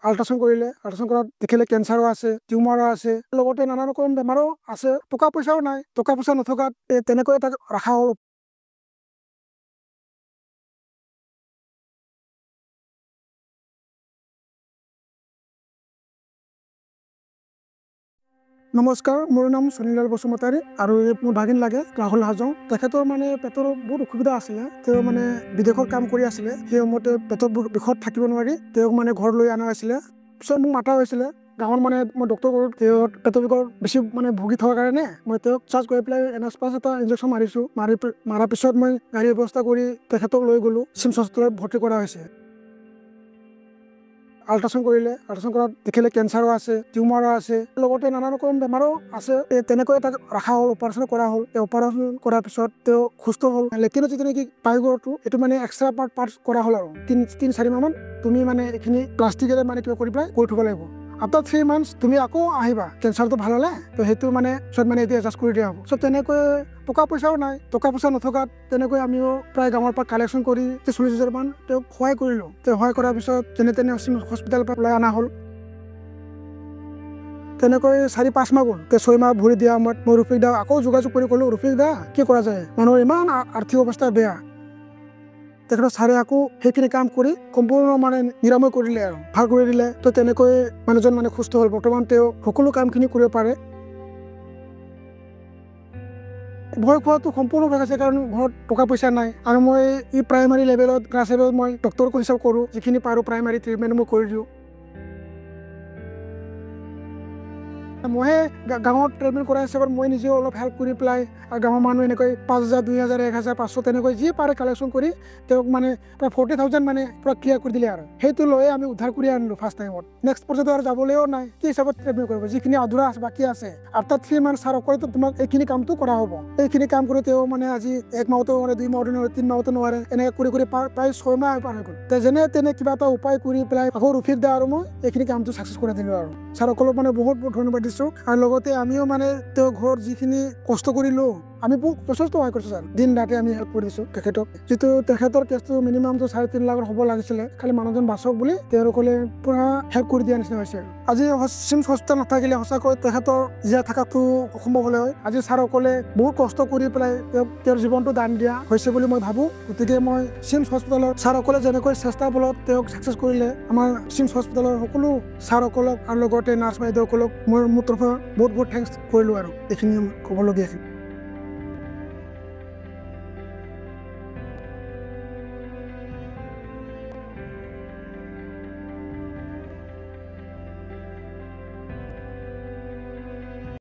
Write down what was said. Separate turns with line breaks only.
আল্ট্ৰাসাউণ্ড কৰিলে, আল্ট্ৰাসাউণ্ড কৰাত দেখিলে কেঞ্চাৰো আছে, টিউমাৰো আছে, লগতে নানা ৰকম বেমাৰো আছে। টকা পইচাও নাই, টকা পইচা নথকাত তেনেকৈ তাক ৰখা হ'ল। নমস্কাৰ, মোৰ নাম সুনীলাল বসুমতাৰী আৰু মোৰ ভাগিন লাগে ৰাহুল হাজং। তেখেতৰ মানে পেটৰ বহুত অসুবিধা আছিলে। তেওঁ মানে বিদেশত কাম কৰি আছিলে। সেই সময়তে পেটৰ বিষত থাকিব নোৱাৰি তেওঁক মানে ঘৰলৈ অনা হৈছিলে। পিছত মোক মাতা হৈছিলে গাঁৱত, মানে মই ডক্টৰ কৰোঁ। তেওঁ পেটৰ বিষৰ বেছি মানে ভুগি থকাৰ কাৰণে মই তেওঁক চাৰ্জ কৰি পেলাই এনাস্পাছ এটা ইনজেকশ্যন মাৰিছোঁ। মাৰাৰ পিছত মই গাড়ী ব্যৱস্থা কৰি তেখেতক লৈ গ'লোঁ। চিমছ হস্পিটেলত ভৰ্তি কৰা হৈছে। আল্ট্ৰাসাউণ্ড কৰিলে, আল্ট্ৰাসাউণ্ড কৰাত দেখিলে কেঞ্চাৰো আছে, টিউমাৰো আছে, লগতে নানা ৰকম বেমাৰো আছে। তেনেকৈ তাক ৰখা হ'ল, অপাৰেশ্যন কৰা হ'ল। অপাৰেশ্যন কৰাৰ পিছত তেওঁ সুস্থ হ'ল। লেট্ৰিনত যিটো নেকি পাইগৰটো, এইটো মানে এক্সট্ৰা পাৰ্ট কৰা হ'ল আৰু 3-4 মাহমান তুমি মানে এইখিনি প্লাষ্টিকেৰে মানে কিবা কৰি পেলাই কৰি থ'ব লাগিব। আফটাৰ 3 মান্থছ তুমি আকৌ আহিবা কেঞ্চাৰটো ভাল হ'লে, তো সেইটো মানে পিছত মানে এতিয়া এডজাষ্ট কৰি দিয়া হ'ব। চব তেনেকৈ টকা পইচাও নাই, টকা পইচা নথকাত তেনেকৈ আমিও প্ৰায় গাঁৱৰ পৰা কালেকশ্যন কৰি 40,000 মান তেওঁক সহায় কৰিলোঁ। তেওঁ সহায় কৰাৰ পিছত যেনে তেনে হস্পিটেলৰ পৰা ওলাই অনা হ'ল। তেনেকৈ 4-5 মাহ গ'ল। 6 মাহ ভৰি দিয়া সময়ত মই ৰফিক দা আকৌ যোগাযোগ কৰি ক'লোঁ, ৰফিক দা কি কৰা যায়, মানুহৰ ইমান আৰ্থিক অৱস্থা বেয়া। তেখেতৰ ছাৰে আকৌ সেইখিনি কাম কৰি সম্পূৰ্ণ মানে নিৰাময় কৰি দিলে আৰু ভাল কৰি দিলে। তো তেনেকৈ মানুহজন মানে সুস্থ হ'ল। বৰ্তমান তেওঁ সকলো কামখিনি কৰিব পাৰে। ভয় খোৱাটো সম্পূৰ্ণ ভয় আছে, কাৰণ ঘৰত টকা পইচা নাই। আৰু মই প্ৰাইমাৰী লেভেলত ক্লাছ 8ত মই ডক্টৰক হিচাপ কৰোঁ। যিখিনি পাৰোঁ প্ৰাইমাৰী ট্ৰিটমেণ্ট মই কৰি দিওঁ। মইহে গাঁৱত ট্ৰিটমেণ্ট কৰা হিচাপত মই নিজেও অলপ হেল্প কৰি পেলাই, আৰু গাঁৱৰ মানুহ এনেকৈ 5,000, 2,000, 1,000, 500 তেনেকৈ যি পাৰে কালেকশ্যন কৰি তেওঁক মানে প্ৰায় 40,000 মানে পুৰা ক্লিয়াৰ কৰি দিলে। আৰু সেইটো লৈয়ে আমি উদ্ধাৰ কৰি আনিলোঁ ফাৰ্ষ্ট টাইমত। নেক্সট পৰ্যায়ত আৰু যাবলৈও নাই, কি হিচাপত ট্ৰিটমেণ্ট কৰিব, যিখিনি আধৰুৱা বাকী আছে। আফটাৰ 3 মান্থছ ছাৰ অকলেতো তোমাক এইখিনি কামটো কৰা হ'ব। এইখিনি কাম কৰি তেওঁ মানে আজি 1 মাহতো নোৱাৰে, 2 মাহতো নোৱাৰে, 3 মাহতো নোৱাৰে, এনেকৈ কৰি প্ৰায় 6 মাহ পাৰ হৈ গ'ল। যেনে তেনে কিবা এটা উপায় কৰি পেলাই আকৌ ৰফিক দা আৰু মই এইখিনি কামটো ছাকচেছ কৰি দিলোঁ। আৰু ছাৰসকলক মানে বহুত বহুত ধন্যবাদ দিছোঁ। আৰু লগতে আমিও মানে তেওঁ ঘৰত যিখিনি কষ্ট কৰিলোঁ, আমি বহুত যথেষ্ট সহায় কৰিছোঁ ছাৰ। দিন ৰাতি আমি হেল্প কৰি দিছোঁ তেখেতক। যিটো তেখেতৰ কেছটো মিনিমামটো 3.5 লাখৰ হ'ব লাগিছিলে, খালি মানুহজন বাচক বুলি তেওঁলোকে পূৰা হেল্প কৰি দিয়া নিচিনা হৈছে। আজি চিমছ হস্পিটেল নাথাকিলে সঁচাকৈ তেখেতৰ জীয়াই থকাটো অসম্ভৱ হ'লে হয়। আজি ছাৰসকলে বহুত কষ্ট কৰি পেলাই তেওঁৰ জীৱনটো দান দিয়া হৈছে বুলি মই ভাবোঁ। গতিকে মই চিমছ হস্পিটেলৰ ছাৰসকলে যেনেকৈ চেষ্টাৰ বলত তেওঁক ছাকচেছ কৰিলে, আমাৰ চিমছ হস্পিটেলৰ সকলো ছাৰসকলক আৰু লগতে নাৰ্ছ বাইদেউসকলক মোৰ তৰফৰ বহুত বহুত থেংকছ কৰিলোঁ। আৰু এইখিনি ক'বলগীয়া আছিল।